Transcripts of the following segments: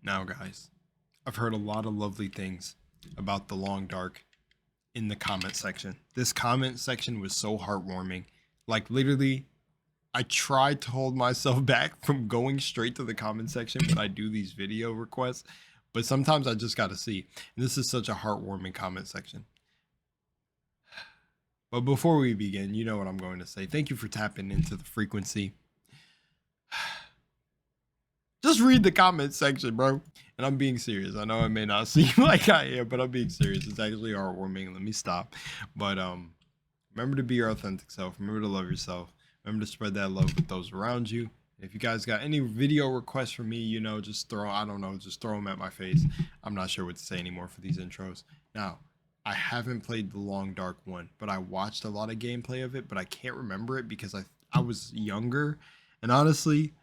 Now, guys, I've heard a lot of lovely things about The Long Dark in the comment section. This comment section was so heartwarming. Like, literally, I tried to hold myself back from going straight to the comment section when I do these video requests, but sometimes I just got to see. And this is such a heartwarming comment section. But before we begin, you know what I'm going to say. Thank you for tapping into the frequency. Just read the comment section, bro. And I'm being serious. I know it may not seem like I am, but I'm being serious. It's actually heartwarming. Let me stop. But remember to be your authentic self. Remember to love yourself. Remember to spread that love with those around you. If you guys got any video requests from me, you know, just throw, I don't know, just throw them at my face. I'm not sure what to say anymore for these intros. Now, I haven't played The Long Dark one, but I watched a lot of gameplay of it, but I can't remember it because I was younger. And honestly,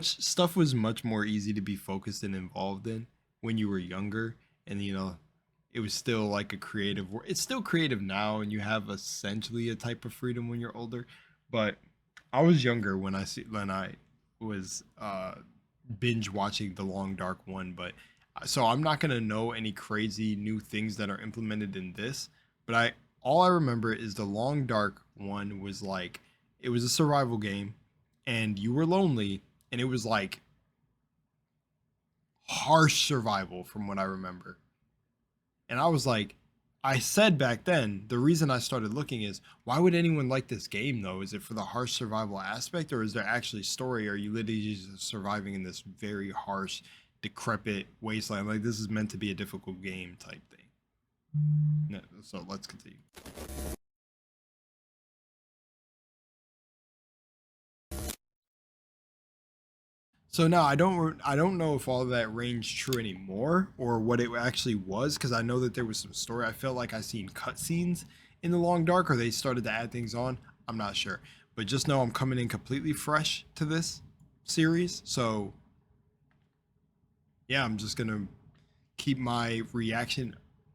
stuff was much more easy to be focused and involved in when you were younger, and you know, it was still like a creative work. It's still creative now, and you have essentially a type of freedom when you're older. But I was younger when I was binge watching The Long Dark one, but so I'm not gonna know any crazy new things that are implemented in this. But all I remember is The Long Dark one was like, it was a survival game, and you were lonely. And it was like harsh survival from what I remember. And I was like, I said back then, the reason I started looking is, why would anyone like this game though? Is it for the harsh survival aspect, or is there actually story? Or are you literally just surviving in this very harsh, decrepit wasteland? Like, this is meant to be a difficult game type thing. No, so let's continue. So now I don't know if all of that ranged true anymore or what it actually was, because I know that there was some story. I felt like I seen cutscenes in The Long Dark, or they started to add things on. I'm not sure, but just know I'm coming in completely fresh to this series. So yeah, I'm just gonna keep my reaction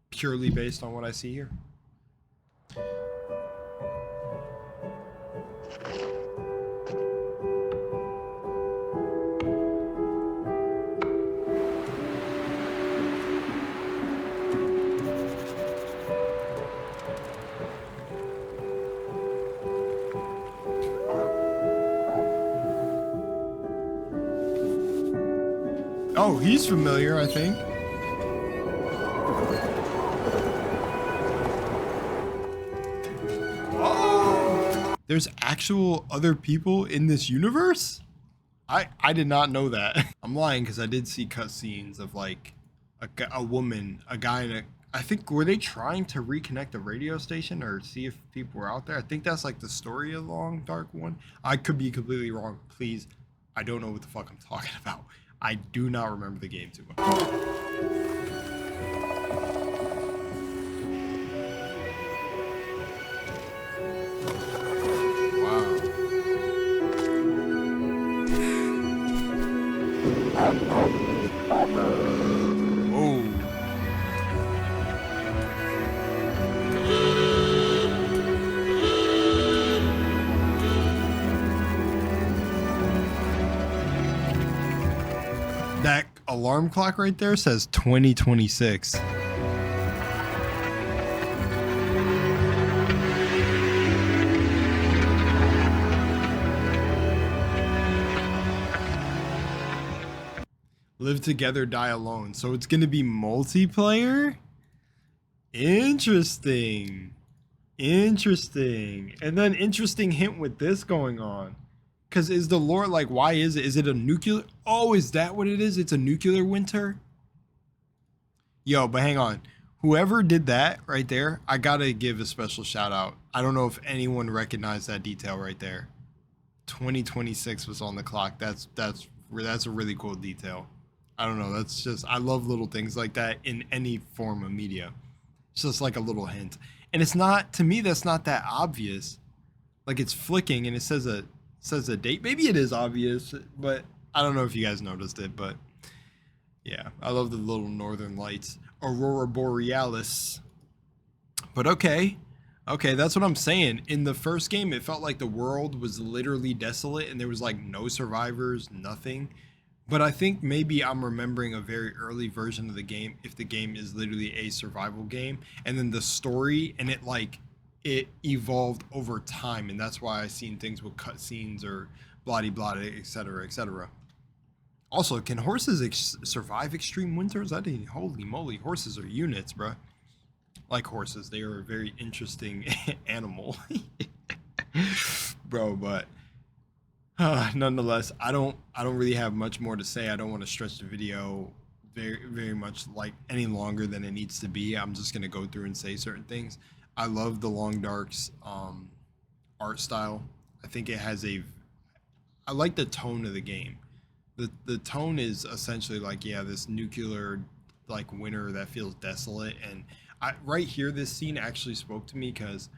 purely based on what I see here. Oh, he's familiar, I think. Oh, there's actual other people in this universe? I did not know that. I'm lying because I did see cutscenes of like a woman, a guy, and I think, were they trying to reconnect the radio station or see if people were out there? I think that's like the story of Long Dark one. I could be completely wrong. Please, I don't know what the fuck I'm talking about. I do not remember the game too much. Wow. Oh. That alarm clock right there says 2026. Live together, die alone. So it's going to be multiplayer? Interesting. Interesting. And then interesting hint with this going on. Because is the lore, like, why is it? Is it a nuclear? Oh, is that what it is? It's a nuclear winter? Yo, but hang on. Whoever did that right there, I gotta give a special shout out. I don't know if anyone recognized that detail right there. 2026 was on the clock. That's a really cool detail. I don't know. That's just, I love little things like that in any form of media. It's just like a little hint. And it's not, to me, that's not that obvious. Like, it's flicking and it says a date. Maybe it is obvious, but I don't know if you guys noticed it. But yeah, I love the little northern lights, aurora borealis. But okay, that's what I'm saying. In the first game, it felt like the world was literally desolate and there was like no survivors, nothing. But I think maybe I'm remembering a very early version of the game, if the game is literally a survival game, and then the story and it like it evolved over time, and that's why I've seen things with cutscenes or blah blah, etc. etc. Also, can horses survive extreme winters? I didn't. Holy moly, horses are units, bruh. Like horses, they are a very interesting animal, bro. But nonetheless, I don't really have much more to say. I don't want to stretch the video very much like any longer than it needs to be. I'm just gonna go through and say certain things. I love the Long Dark's art style. I think it has a. I like the tone of the game. The tone is essentially like, yeah, this nuclear like winter that feels desolate. And right here, this scene actually spoke to me because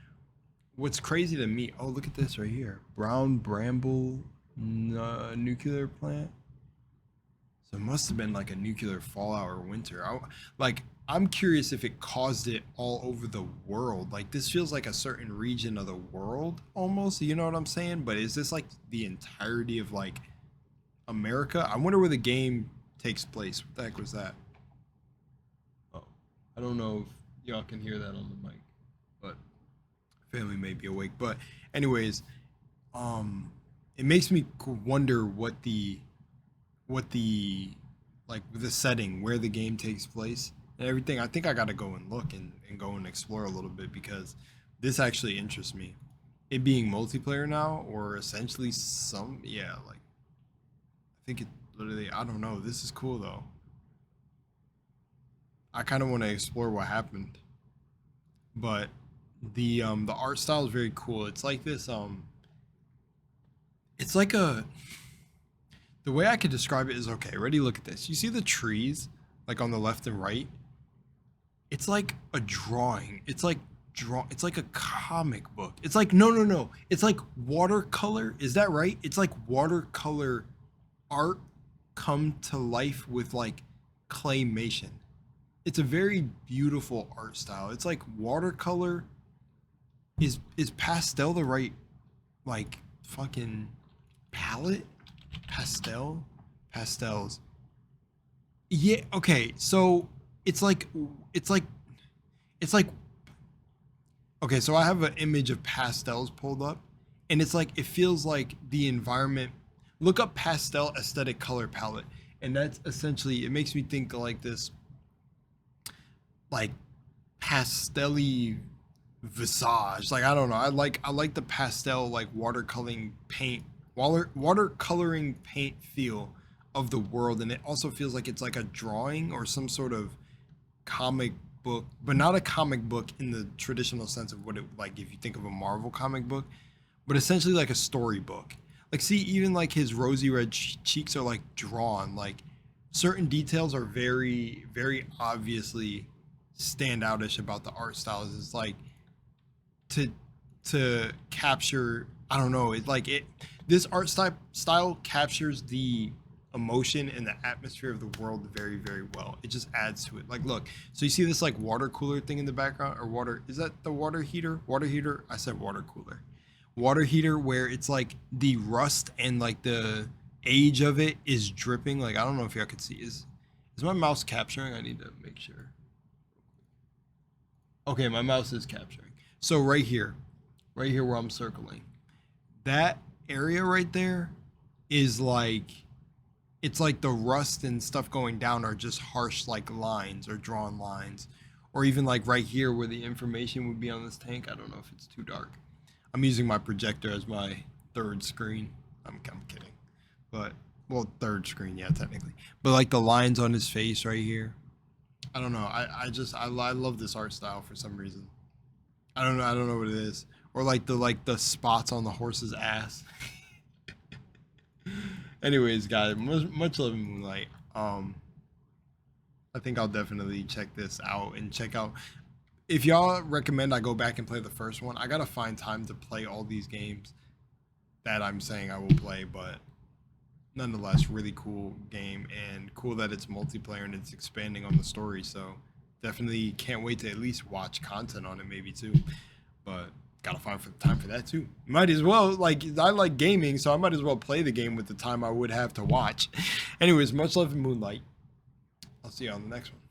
what's crazy to me, oh, look at this right here, brown bramble nuclear plant. So it must have been like a nuclear fallout or winter. I'm curious if it caused it all over the world. Like this feels like a certain region of the world almost, you know what I'm saying? But is this like the entirety of like America? I wonder where the game takes place. What the heck was that? Oh, I don't know if y'all can hear that on the mic, but family may be awake. But anyways, it makes me wonder what the like the setting where the game takes place and everything. I think I gotta go and look and go and explore a little bit because this actually interests me. It being multiplayer now, or essentially yeah, like I think it literally, I don't know. This is cool though. I kind of want to explore what happened, but the art style is very cool. It's like this it's like a, the way I could describe it is, okay, ready, look at this. You see the trees like on the left and right? It's like a drawing. It's like it's like a comic book. It's like no. It's like watercolor. Is that right? It's like watercolor art come to life with like claymation. It's a very beautiful art style. It's like watercolor. Is pastel the right like fucking palette? Pastels. Yeah, okay. So it's like it's like okay, so I have an image of pastels pulled up, and it's like it feels like the environment. Look up pastel aesthetic color palette, and that's essentially, it makes me think like this like pastelly visage. Like I don't know. I like the pastel like watercoloring paint feel of the world, and it also feels like it's like a drawing or some sort of comic book, but not a comic book in the traditional sense of what it like if you think of a Marvel comic book, but essentially like a storybook. Like see, even like his rosy red cheeks are like drawn. Like certain details are very obviously standoutish about the art styles. It's like to capture, I don't know, it like it this art style captures the emotion and the atmosphere of the world very well. It just adds to it. Like look, so you see this like water cooler thing in the background, or water, is that the water heater? I said water cooler. Water heater, where it's like the rust and like the age of it is dripping. Like I don't know if y'all could see. Is my mouse capturing? I need to make sure. Okay, my mouse is capturing. So right here where I'm circling, that area right there is like, it's like the rust and stuff going down are just harsh like lines or drawn lines. Or even like right here where the information would be on this tank. I don't know if it's too dark. I'm using my projector as my third screen. I'm kidding. But, well, third screen, yeah, technically. But like the lines on his face right here. I don't know. I love this art style for some reason. I don't know what it is. Or like the spots on the horse's ass. Anyways, guys, much love in Moonlight. I think I'll definitely check this out and check out. If y'all recommend I go back and play the first one, I gotta find time to play all these games that I'm saying I will play, but nonetheless, really cool game, and cool that it's multiplayer and it's expanding on the story. So definitely can't wait to at least watch content on it, maybe too. But gotta find time for that too. Might as well, like, I like gaming, so I might as well play the game with the time I would have to watch. Anyways, much love in Moonlight. I'll see you on the next one.